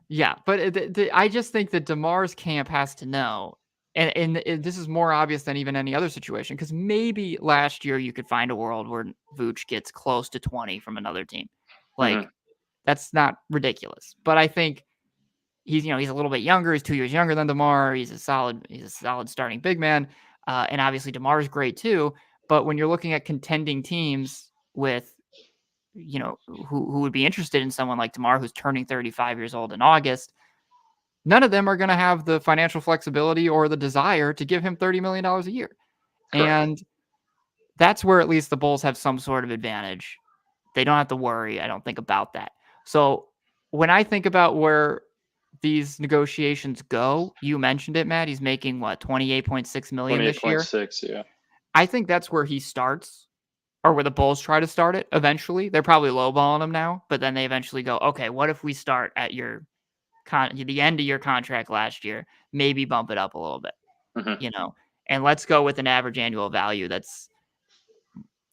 A: Yeah, but I just think that DeMar's camp has to know, and this is more obvious than even any other situation, because maybe last year you could find a world where Vooch gets close to 20 from another team. Like, that's not ridiculous. But I think he's a little bit younger. He's 2 years younger than DeMar. He's a solid starting big man. And obviously DeMar's great too. But when you're looking at contending teams with, who would be interested in someone like DeMar, who's turning 35 years old in August, none of them are going to have the financial flexibility or the desire to give him $30 million a year. Correct. And that's where at least the Bulls have some sort of advantage. They don't have to worry, I don't think, about that. So when I think about where these negotiations go, you mentioned it, Matt. He's making what, 28.6 million this year.
B: 28.6, yeah.
A: I think that's where he starts, or where the Bulls try to start it eventually. They're probably lowballing him now, but then they eventually go, okay, what if we start at the end of your contract last year, maybe bump it up a little bit, and let's go with an average annual value that's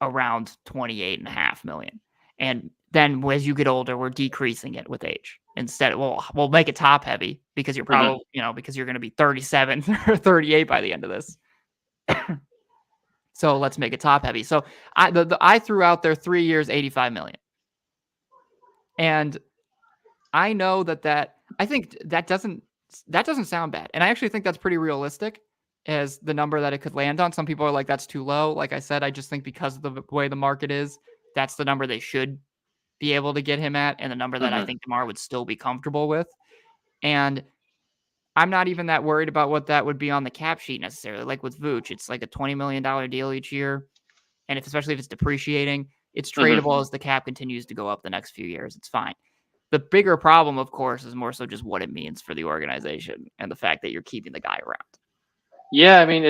A: around 28.5 million. And then as you get older, we're decreasing it with age. Instead, we'll make it top heavy because you're probably, because you're going to be 37 or 38 by the end of this. So let's make it top heavy. So I threw out there 3 years, 85 million. And I know that I think that doesn't sound bad. And I actually think that's pretty realistic as the number that it could land on. Some people are like, that's too low. Like I said, I just think because of the way the market is, that's the number they should be able to get him at, and the number that I think DeMar would still be comfortable with. And I'm not even that worried about what that would be on the cap sheet necessarily. Like with Vooch, it's like a $20 million deal each year. And especially if it's depreciating, it's tradable as the cap continues to go up the next few years. It's fine. The bigger problem, of course, is more so just what it means for the organization and the fact that you're keeping the guy around.
B: Yeah, I mean,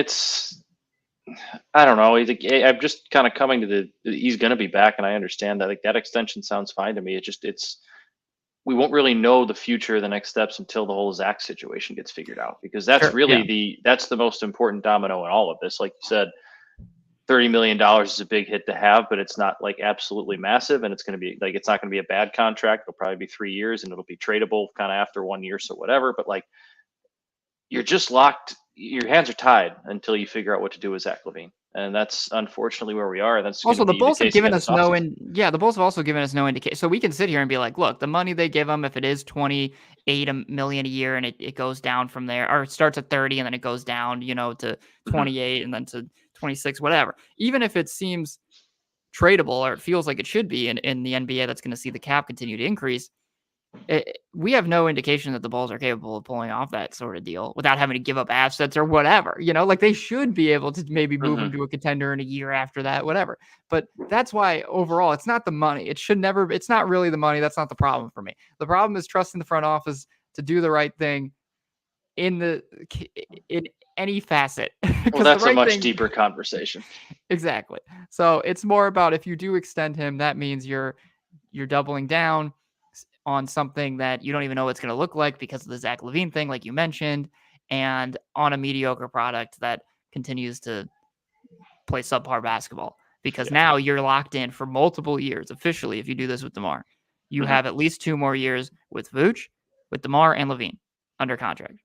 B: I don't know. I'm just kind of coming to he's going to be back, and I understand that. Like, that extension sounds fine to me. We won't really know the future, the next steps, until the whole Zach situation gets figured out, because that's that's the most important domino in all of this. Like you said, $30 million is a big hit to have, but it's not like absolutely massive, and it's going to be like, it's not going to be a bad contract. It'll probably be 3 years, and it'll be tradable kind of after 1 year, so whatever. But like, you're just locked. Your hands are tied until you figure out what to do with Zach LaVine, and that's unfortunately where we are. That's
A: also the Bulls have given us the Bulls have also given us no indication. So we can sit here and be like, look, the money they give them, if it is 28 million a year, and it goes down from there, or it starts at 30 and then it goes down, to 28 and then to 26, whatever. Even if it seems tradable, or it feels like it should be in the NBA, that's going to see the cap continue to increase. We have no indication that the Bulls are capable of pulling off that sort of deal without having to give up assets or whatever. Like, they should be able to maybe move him to a contender in a year after that, whatever. But that's why overall, it's not the money. It's not really the money. That's not the problem for me. The problem is trusting the front office to do the right thing in any facet.
B: Well, that's a much deeper conversation.
A: Exactly. So it's more about, if you do extend him, that means you're doubling down on something that you don't even know what it's going to look like because of the Zach LaVine thing, like you mentioned, and on a mediocre product that continues to play subpar basketball. Because now you're locked in for multiple years officially. If you do this with DeMar, you have at least 2 more years with Vooch, with DeMar, and LaVine under contract.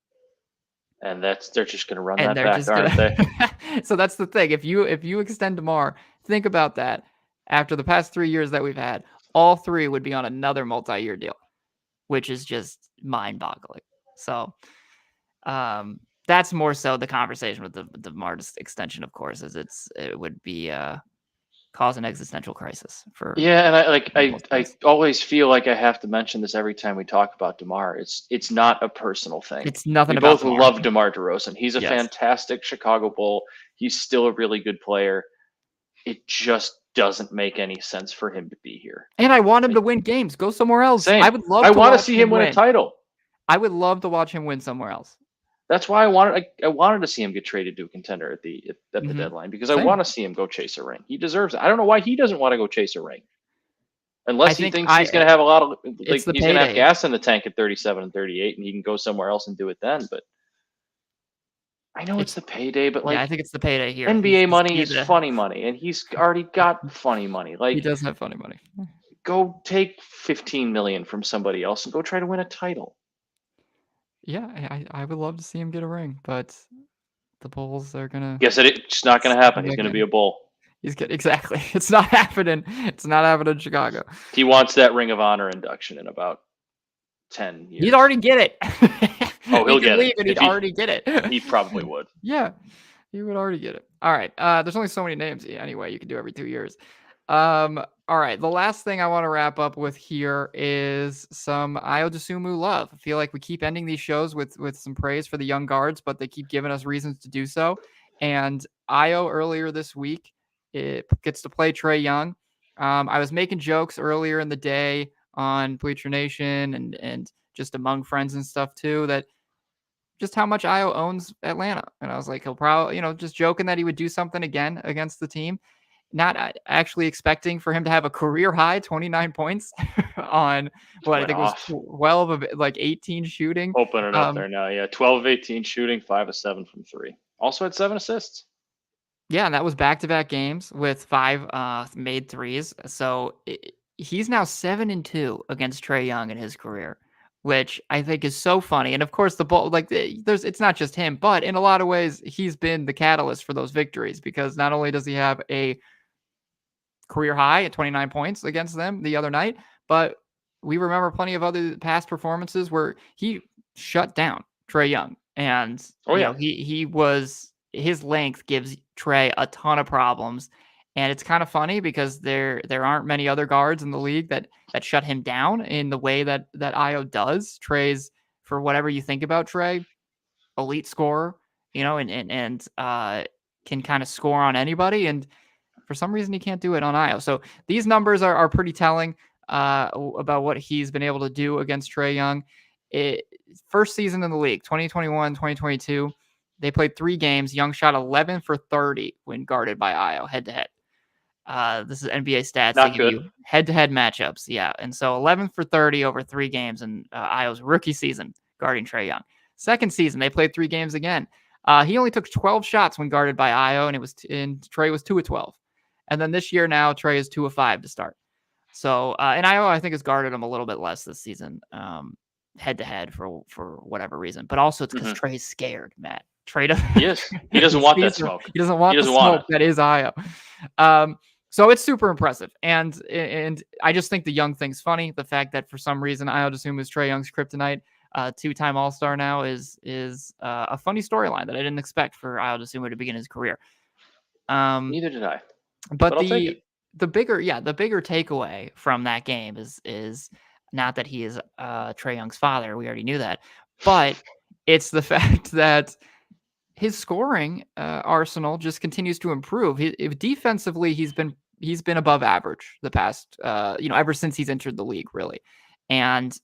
B: And they're just going to run that back, aren't they?
A: So that's the thing. If you extend DeMar, think about that. After the past 3 years that we've had, all 3 would be on another multi-year deal, which is just mind-boggling. So that's more so the conversation with the DeMar extension, of course, is it would be cause an existential crisis for.
B: Yeah, and I always feel like I have to mention this every time we talk about DeMar. It's not a personal thing.
A: It's nothing
B: we
A: about
B: both love DeMar DeRozan. He's a fantastic Chicago Bull. He's still a really good player. It just doesn't make any sense for him to be here.
A: And I want him to win games. Go somewhere else.
B: Same.
A: I
B: want to see him win a title.
A: I would love to watch him win somewhere else.
B: That's why I wanted to see him get traded to a contender at the deadline, because I want to see him go chase a ring. He deserves it. I don't know why he doesn't want to go chase a ring, unless he thinks he's going to have a lot of he's going to have gas in the tank at 37 and 38, and he can go somewhere else and do it then. But I know it's the payday, but
A: I think it's the payday here.
B: NBA money is funny money, and he's already got funny money. Like,
A: he does have funny money.
B: Go take $15 million from somebody else and go try to win a title.
A: Yeah, I would love to see him get a ring, but the Bulls are gonna.
B: Guess it's not gonna happen. He's gonna be a Bull.
A: Exactly. It's not happening. It's not happening in Chicago.
B: He wants that Ring of Honor induction in about 10 years.
A: He'd already get it.
B: Oh, he'll get it.
A: He'd already get it.
B: He probably would.
A: Yeah, he would already get it. All right. There's only so many names anyway. You can do every 2 years. All right. The last thing I want to wrap up with here is some Ayo Dosunmu love. I feel like we keep ending these shows with some praise for the young guards, but they keep giving us reasons to do so. And Ayo earlier this week it gets to play Trae Young. I was making jokes earlier in the day on Bleacher Nation and just among friends and stuff too, that just how much Ayo owns Atlanta. And I was like, he'll probably, just joking that he would do something again against the team. Not actually expecting for him to have a career high 29 points on what I think was 12 of 18 shooting.
B: Open it up there now. Yeah. 12 of 18 shooting, 5 of 7 from 3. Also had 7 assists.
A: Yeah. And that was back-to-back games with 5 made threes. So he's now 7-2 against Trae Young in his career, which I think is so funny. And of course, the ball, it's not just him, but in a lot of ways, he's been the catalyst for those victories, because not only does he have a career high at 29 points against them the other night, but we remember plenty of other past performances where he shut down Trae Young. And his length gives Trae a ton of problems. And it's kind of funny because there aren't many other guards in the league that shut him down in the way that Ayo does. Trae's, for whatever you think about Trae, elite scorer, and can kind of score on anybody. And for some reason, he can't do it on Ayo. So these numbers are pretty telling about what he's been able to do against Trae Young. First season in the league, 2021, 2022, they played 3 games. Young shot 11 for 30 when guarded by Ayo head-to-head. This is NBA stats. They give you head-to-head matchups. Yeah, and so 11 for 30 over 3 games in Ayo's rookie season guarding Trae Young. Second season, they played 3 games again. He only took 12 shots when guarded by Ayo, and Trae was 2 of 12. And then this year now, Trae is 2 of 5 to start. So, and Ayo, I think, has guarded him a little bit less this season, head-to-head for whatever reason. But also it's because Trae's scared, Matt. Trae
B: he doesn't want that smoke.
A: He doesn't want the smoke that is Ayo. So it's super impressive. And I just think the Young thing's funny. The fact that for some reason Ayo Dosunmu is Trae Young's kryptonite, 2-time All-Star now, is a funny storyline that I didn't expect for Ayo Dosunmu to begin his career.
B: Neither did I.
A: But the bigger takeaway from that game is not that he is Trae Young's father. We already knew that. But it's the fact that his scoring arsenal just continues to improve. Defensively, he's been above average the past, ever since he's entered the league, really. And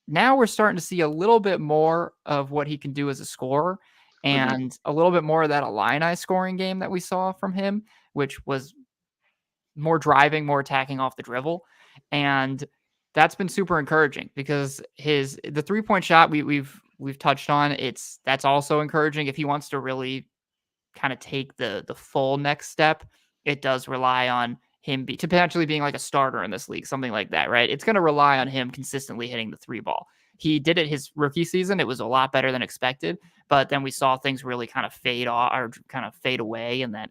A: now we're starting to see a little bit more of what he can do as a scorer, and a little bit more of that Illini scoring game that we saw from him, which was more driving, more attacking off the dribble. And that's been super encouraging, because the 3-point shot we've touched on, that's also encouraging. If he wants to really kind of take the full next step, it does rely on him potentially being like a starter in this league, something like that, right? It's going to rely on him consistently hitting the 3 ball. He did it his rookie season. It was a lot better than expected, but then we saw things really kind of fade off, or kind of fade away in that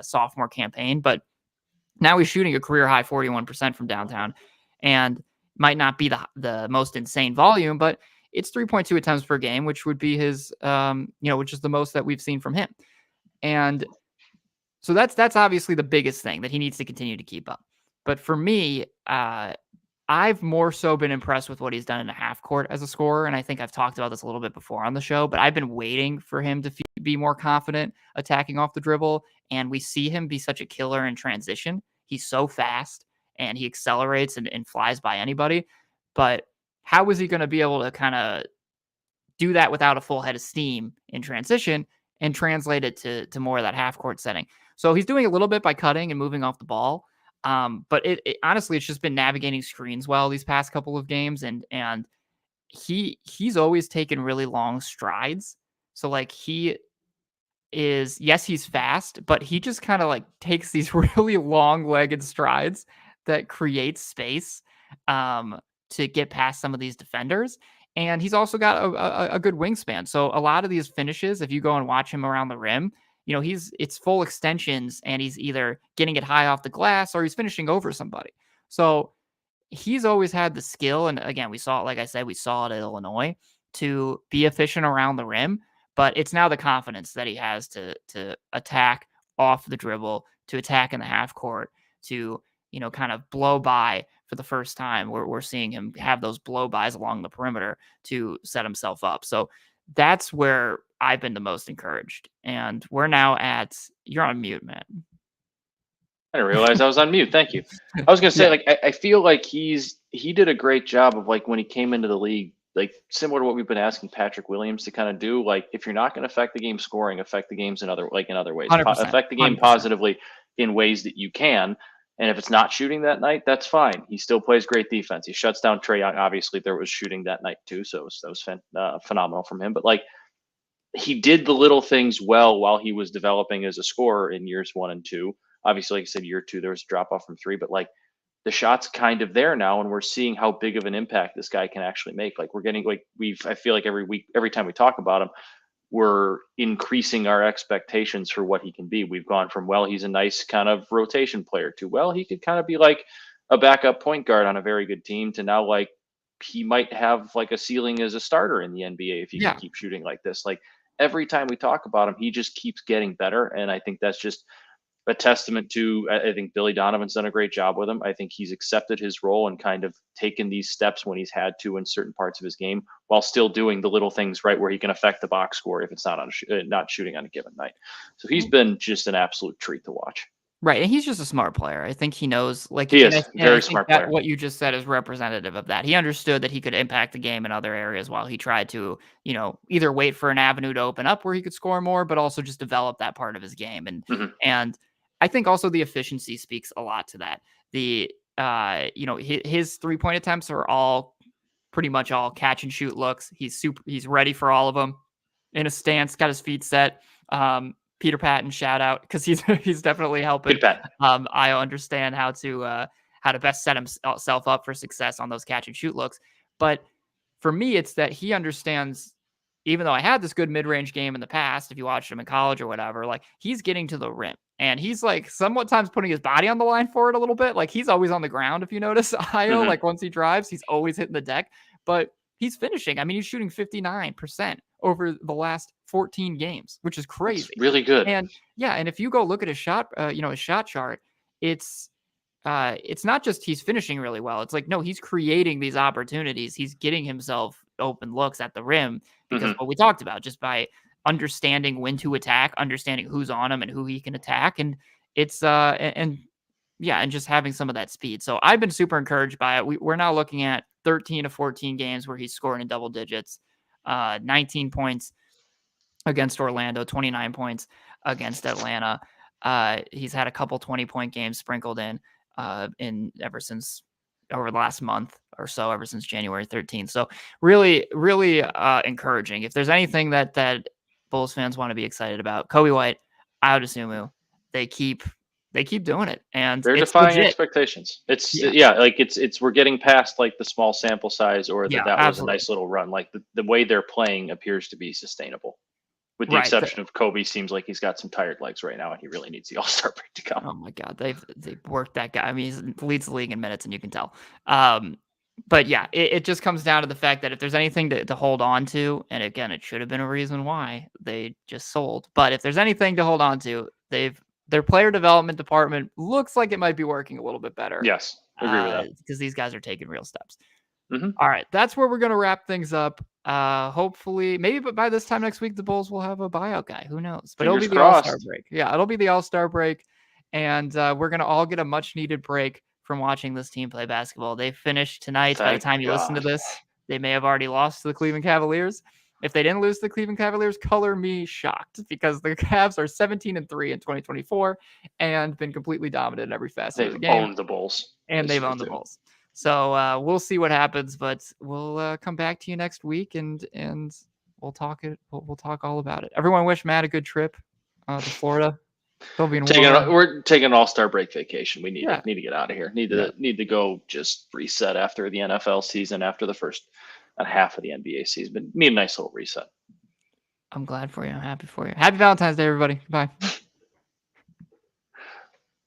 A: sophomore campaign. But now he's shooting a career high 41% from downtown, and might not be the most insane volume, but it's 3.2 attempts per game, which would be his, which is the most that we've seen from him. And so that's obviously the biggest thing that he needs to continue to keep up. But for me, I've more so been impressed with what he's done in a half court as a scorer. And I think I've talked about this a little bit before on the show, but I've been waiting for him to be more confident attacking off the dribble. And we see him be such a killer in transition. He's so fast, and he accelerates and flies by anybody. But how is he going to be able to kind of do that without a full head of steam in transition and translate it to more of that half court setting? So he's doing a little bit by cutting and moving off the ball. But it honestly, it's just been navigating screens well these past couple of games. And he's always taken really long strides. So like he's fast, but he just kind of like takes these really long-legged strides that create space to get past some of these defenders. And he's also got a good wingspan. So a lot of these finishes, if you go and watch him around the rim, it's full extensions, and he's either getting it high off the glass or he's finishing over somebody. So he's always had the skill. And again, we saw it at Illinois, to be efficient around the rim. But it's now the confidence that he has to attack off the dribble, to attack in the half court, to, kind of blow by for the first time. We're seeing him have those blow bys along the perimeter to set himself up. So that's where I've been the most encouraged. And we're now you're on mute, man.
B: I didn't realize I was on mute. Thank you. I was gonna say,
A: Yeah,
B: like, I feel like he did a great job of, like, when he came into the league, like similar to what we've been asking Patrick Williams to kind of do. Like, if you're not going to affect the game scoring, affect the games in other ways.
A: 100%,
B: Affect the game
A: 100%.
B: positively in ways that you can. And if it's not shooting that night, that's fine. He still plays great defense. He shuts down Trae Young. Obviously, there was shooting that night too, so that was phenomenal from him. But like, he did the little things well while he was developing as a scorer in years 1 and 2. Obviously, like I said, year 2 there was a drop off from 3, but like, the shot's kind of there now, and we're seeing how big of an impact this guy can actually make. Like, we're getting, like, I feel like every week, every time we talk about him, we're increasing our expectations for what he can be. We've gone from, well, he's a nice kind of rotation player, to, well, he could kind of be like a backup point guard on a very good team, to now, like, he might have like a ceiling as a starter in the NBA if he can
A: Yeah.
B: keep shooting like this. Like, every time we talk about him, he just keeps getting better. And I think that's just a testament to, I think Billy Donovan's done a great job with him. I think he's accepted his role and kind of taken these steps when he's had to in certain parts of his game, while still doing the little things right where he can affect the box score if it's not not shooting on a given night. So he's been just an absolute treat to watch.
A: Right, and he's just a smart player. I think he knows, like,
B: He
A: and
B: is
A: I
B: very
A: think
B: smart
A: that
B: player.
A: what you just said is representative of that. He understood that he could impact the game in other areas while he tried to, either wait for an avenue to open up where he could score more, but also just develop that part of his game.
B: Hmm.
A: And I think also the efficiency speaks a lot to that. His 3-point attempts are all pretty much all catch and shoot looks. He's ready for all of them, in a stance, got his feet set. Peter Patton shout out, because he's definitely helping
B: Good bet.
A: Ayo understand how to best set himself up for success on those catch and shoot looks. But for me, it's that he understands, even though I had this good mid-range game in the past, if you watched him in college or whatever, like, he's getting to the rim. And he's like somewhat times putting his body on the line for it a little bit. Like, he's always on the ground. If you notice, Ayo,
B: Hmm.
A: like, once he drives, he's always hitting the deck, but he's finishing. I mean, he's shooting 59% over the last 14 games, which is crazy.
B: That's really good.
A: And yeah, and if you go look at his shot, his shot chart, it's not just he's finishing really well. It's like, no, he's creating these opportunities. He's getting himself open looks at the rim, because
B: Hmm.
A: what we talked about, just by understanding when to attack, understanding who's on him and who he can attack. And it's and yeah, and just having some of that speed. So I've been super encouraged by it. We're now looking at 13 to 14 games where he's scoring in double digits, 19 points against Orlando, 29 points against Atlanta. He's had a couple 20-point games sprinkled in ever since over the last month or so, ever since January 13th. So really, really encouraging. If there's anything that Bulls fans want to be excited about, Kobe White, Ayo Dosunmu, they keep doing it, and
B: They're
A: it's
B: defying
A: legit.
B: expectations. It's
A: Yeah,
B: yeah, like it's we're getting past like the small sample size, or
A: yeah,
B: that was a
A: absolutely.
B: nice little run. Like, the way they're playing appears to be sustainable. With the
A: Right.
B: exception of Kobe, seems like he's got some tired legs right now, and he really needs the All-Star break to come.
A: Oh my God, they've worked that guy. I mean, he leads the league in minutes, and you can tell. But yeah, it just comes down to the fact that if there's anything to hold on to, and again, it should have been a reason why they just sold. But if there's anything to hold on to, their player development department looks like it might be working a little bit better,
B: Yes, agree with that.
A: because these guys are taking real steps.
B: Hmm.
A: All right, that's where we're gonna wrap things up. Hopefully, maybe, but by this time next week, the Bulls will have a buyout guy. Who knows? But it'll be
B: Fingers
A: the All-Star
B: crossed.
A: break. Yeah, it'll be the All-Star break, and we're gonna all get a much-needed break from watching this team play basketball. They finished tonight. By the
B: Thank
A: time you listen to
B: God.
A: this, they may have already lost to the Cleveland Cavaliers. If they didn't lose to the Cleveland Cavaliers, color me shocked, because the Cavs are 17-3 in 2024 and been completely dominant in every facet of
B: They've
A: the game,
B: owned the Bulls,
A: and they've
B: basically,
A: owned the
B: too.
A: Bulls. So we'll see what happens, but we'll come back to you next week, and we'll talk it. We'll talk all about it. Everyone wish Matt a good trip to Florida. They'll be in warm.
B: We're taking an All-Star break vacation. We
A: Yeah,
B: need to get out of here.
A: yeah.
B: Need to go just reset after the NFL season, after the first half of the NBA season. But need a nice little reset.
A: I'm glad for you. I'm happy for you. Happy Valentine's Day, everybody. Bye.